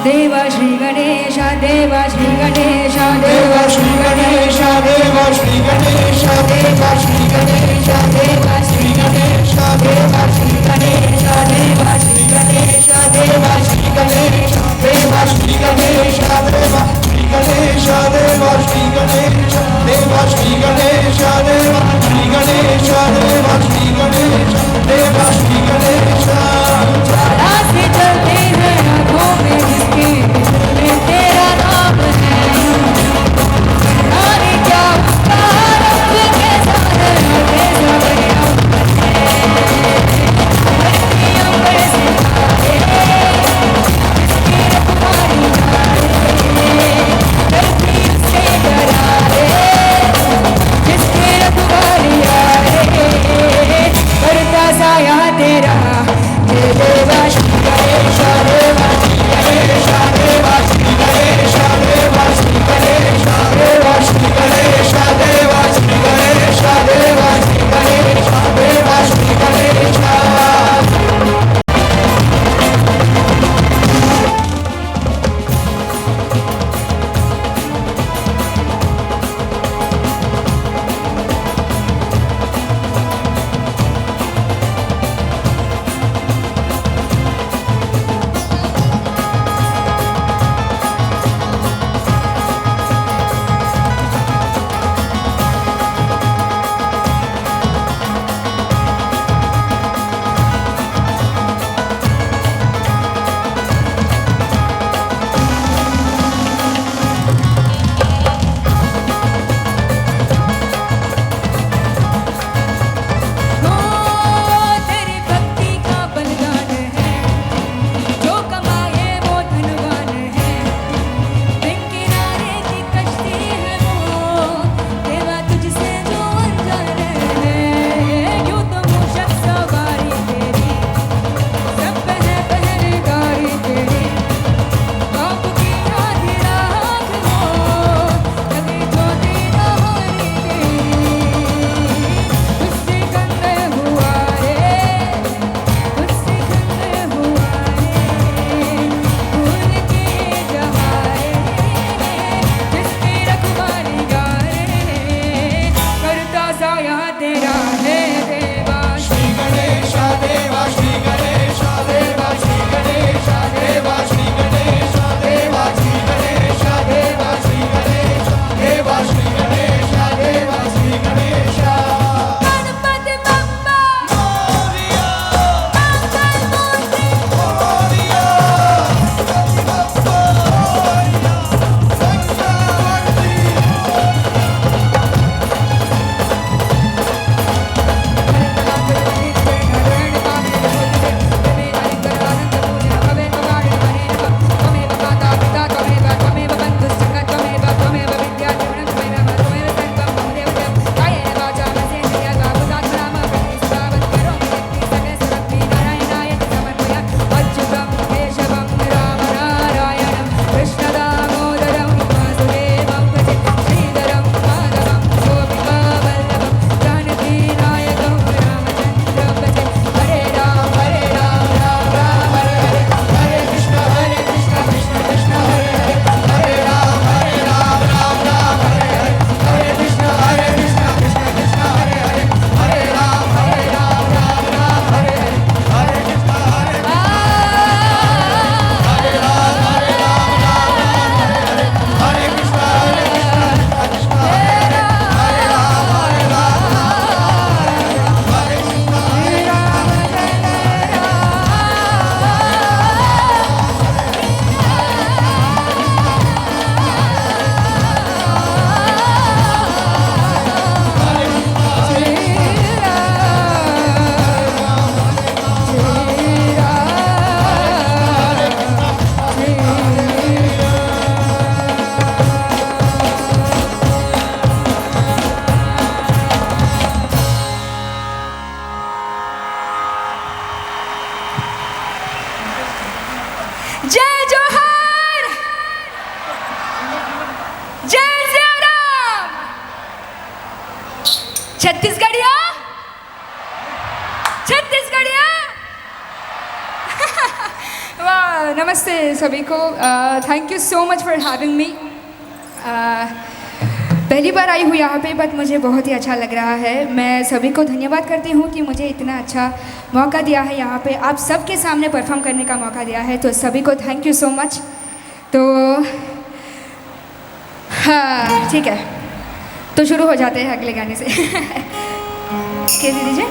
देवा श्री गणेश देवा श्री गणेश देवा श्री गणेश देवा श्री गणेश देवा श्री गणेश देवा श्री गणेश देवा श्री गणेश देवा श्री गणेश देवा श्री गणेश देवा श्री गणेश देवा श्री गणेश देवा श्री गणेश देवा श्री गणेश देवा श्री गणेश देवा श्री गणेश देवा श्री गणेश ज्वाला से चलते हैं आँखों में जिसके में तेरा नाम है अरे क्या उसका रब के साथ रहते सब अंबर से तारे जिसकी रखवाली करे धरती उससे डरा रे जिसकी रखवाली आए करता साया तेरा जय देवा श्री गणेश देवा श्री गणेश देवा श्री गणेश देवा श्री गणेश देवा श्री गणेश देवा श्री गणेश देवा श्री गणेश देवा श्री गणेश तेरी भक्ति का बलिदान है जो कमाए वो धनवान है बिन किनारे की कश्ती है वो देवा तुझसे जो अनजान है यूं तो मूषक सवारी तेरी सब है पहरेदारी तेरी बाप की आधी रात हो लगे ज्योति नहारी तेरी तुझसे गंगे हुआ रे तुझसे गंगे हुआ रे भूल के जहारे जिसकी रखवाली गाए करता साया तेरा है देवा श्री गणेश देवा श्री गणेश देवा श्री गणेश देवा श्री गणेश देवा श्री गणेश देवा श्री गणेश देवा श्री गणेश देवा श्री गणेश गणपति बप्पा मोरिया मंगल मूर्ति मोरिया जय जोहार जय सिया राम छत्तीसगढ़िया छत्तीसगढ़िया वाह नमस्ते सभी को। Thank you so much for having me. पहली बार आई हूँ यहाँ पे, बट मुझे बहुत ही अच्छा लग रहा है। मैं सभी को धन्यवाद करती हूँ कि मुझे इतना अच्छा मौका दिया है यहाँ पे, आप सबके सामने परफॉर्म करने का मौका दिया है, तो सभी को थैंक यू सो मच। तो हाँ ठीक है, तो शुरू हो जाते हैं अगले गाने से। कह दीजिए।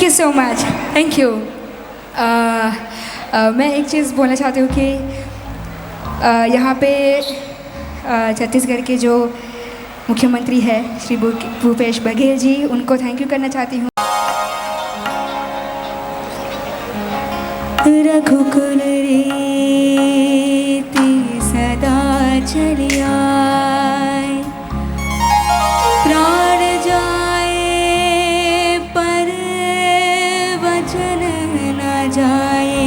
You so much, thank you. मैं एक चीज़ बोलना चाहती हूँ कि यहाँ पे छत्तीसगढ़ के जो मुख्यमंत्री है श्री भूपेश बघेल जी, उनको थैंक यू करना चाहती हूँ। रघुकुल रीति सदा चली आए, प्राण जाए पर वचन न जाए।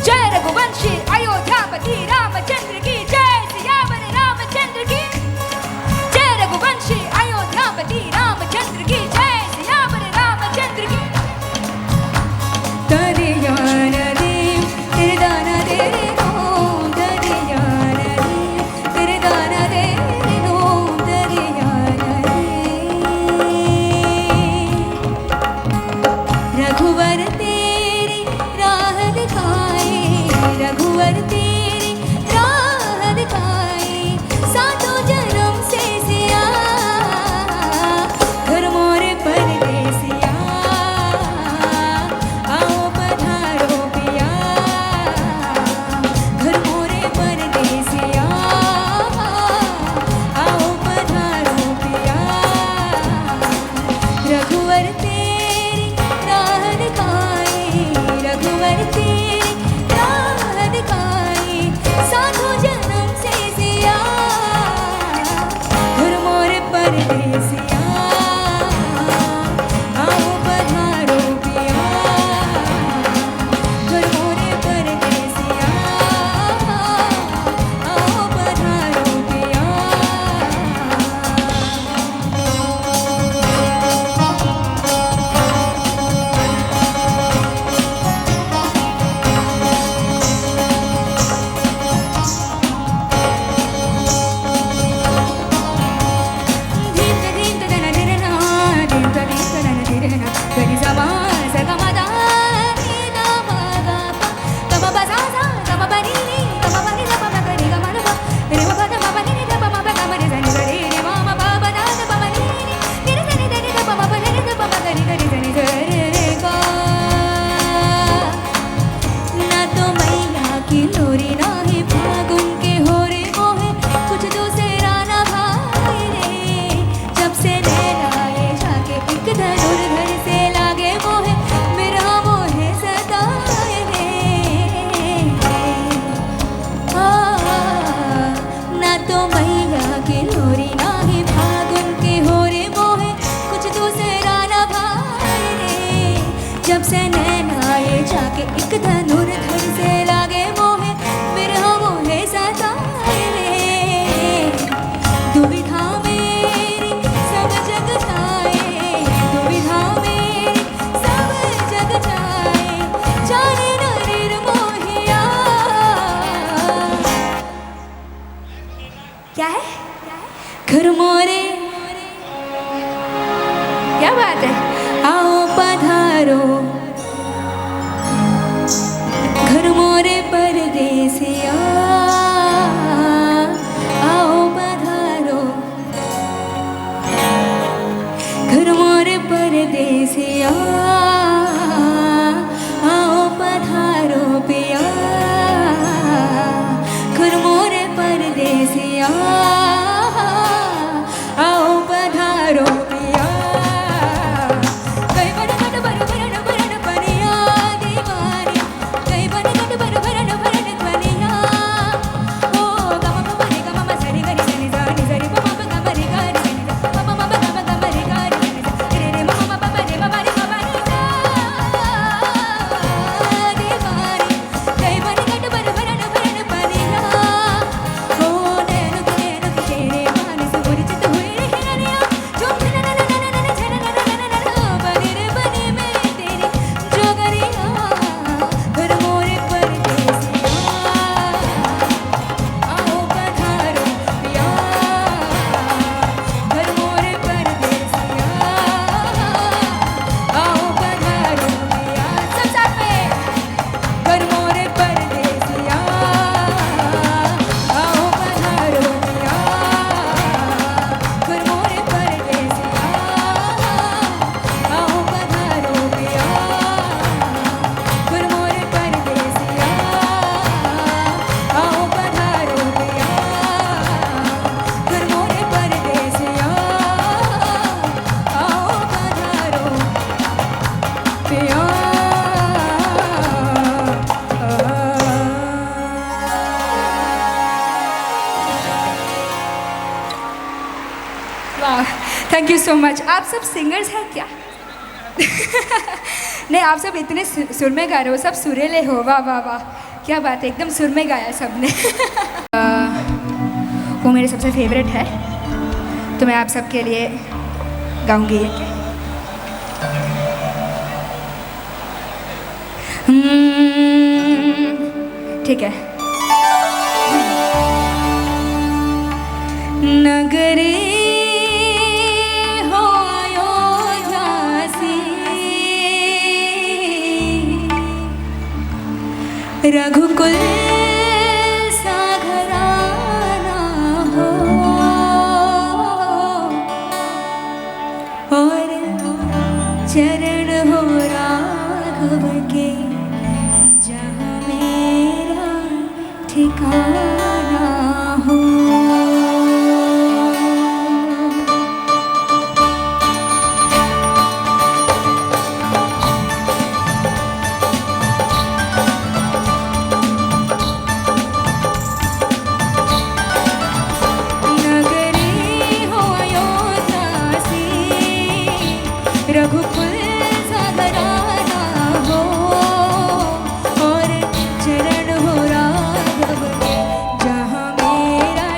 जय रघुवंशी अयोध्यापति रामचंद्र की जय, सियावर रामचंद्र की जय। रघुवंशी अयोध्यापति रामचंद्र की जय, सियावर रामचंद्र की। दरिया नदी तेरे दाना दे रे नो, दरिया नदी तेरे दाना दे रे नो, दरिया नदी। रघुवर तेरी राह दिखाए, रघुवर तेरी राह दिखाए, सातों जन्म से सिया घर मोरे परदेसिया। आओ पधारो पिया घर मोरे परदेसिया, आओ पधारो पिया। रघुवर तेरी राह दिखाए, रघुवर तेरी राह दिखाए, सातों जन्म से सिया घर मोरे परदेसिया। आओ पधारो पिया घर मोरे परदेसिया, आओ पधारो पिया। ना तो मैया की लोरी ना ही फागुन के हो रे मोहे, कुछ दूसरा ना भाई रे। जब से नैना ये जाके एक धनुर घर से लागे मोहे, मेरा मोहे सताए रे। ना तो मैया की लोरी ना ही फागुन के हो रे मोहे, कुछ दूसरा ना भाई रे। जब से नैना ये जाके एक धनुर घर से लागे मोहे, मेरा मोहे सताए रे। दुविधा मेरी सब जग जाए, दुविधा मेरी सब जग जाए, जाने न निर्मोहिया। क्या है घर मोरे, क्या बात है। आओ पधारो घर मोरे परदेसिया, आओ पधारो घर मोरे परदेसिया, आओ पधारो पिया घर मोरे परदेसिया, थैंक यू सो मच। आप सब सिंगर्स हैं क्या? नहीं, आप सब इतने सुर में गा रहे हो, सब सुरीले हो, वाह वाह वाह, क्या बात है, एकदम सुर में गाया सबने। वो मेरे सबसे फेवरेट है, तो मैं आप सबके लिए गाऊंगी ये। ठीक है। नगरे हो अयोध्या सी, रघुकुल सा घराना हो, और चरण हो राघव के, जहाँ मेरा ठिकाना हो। रघुकुल सा घराना हो, और चरण हो राघव के, जहाँ मेरा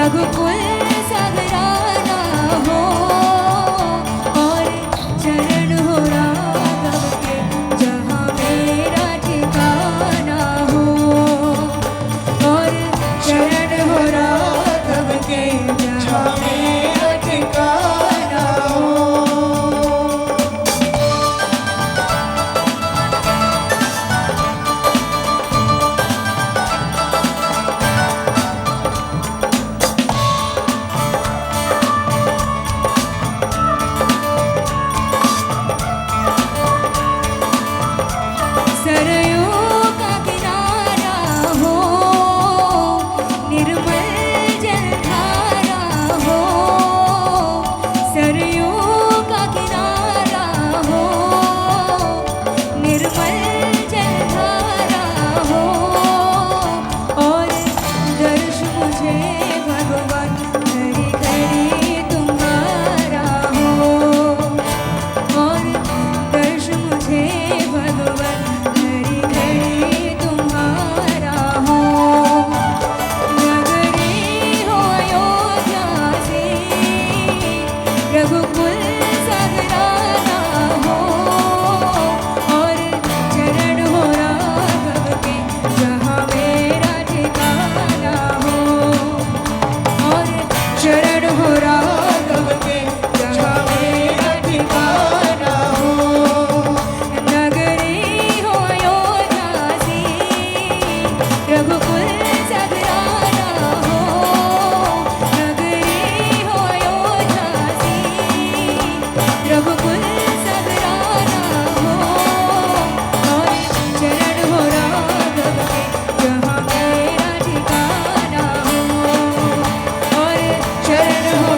रघुकुल सगराना हो और चरण हो राघव के जहाँ मेरा ठिकाना हो और चरण हो राघव के जहाँ मेरा ठिकाना हो। सरयू का किनारा हो निर्मल जलधारा हो सरयू का किनारा हो निर्मल जलधारा हो और दर्श मुझे भगवान घड़ी घड़ी तुम्हारा हो और दर्श मुझे भगवान घड़ी घड़ी तुम्हारा हो। नगरी हो अयोध्या से रघुकुल सगराना हो और चरण हो राघव के जहाँ मेरा ठिकाना हो और चरण हो राघव के जहाँ मेरा ठिकाना हो। नगरी हो अयोध्या से रघुकुल सगराना हो नगरी हो अयोध्या से रघुकुल सगराना हो और चरण हो राघव के जहाँ मेरा ठिकाना हो और चरण हो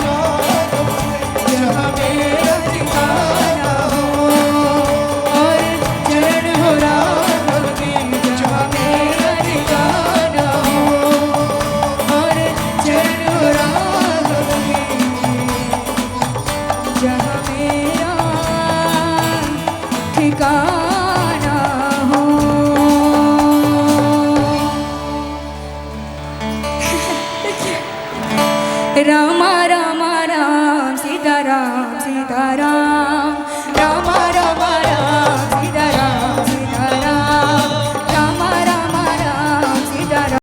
जहाँ मेरा ठिकाना हो और चरण हो राघव के जहाँ मेरा ठिकाना हो और चरण हो राघव के जहाँ मेरा ठिकाना हो। रामा रामा राम सीता राम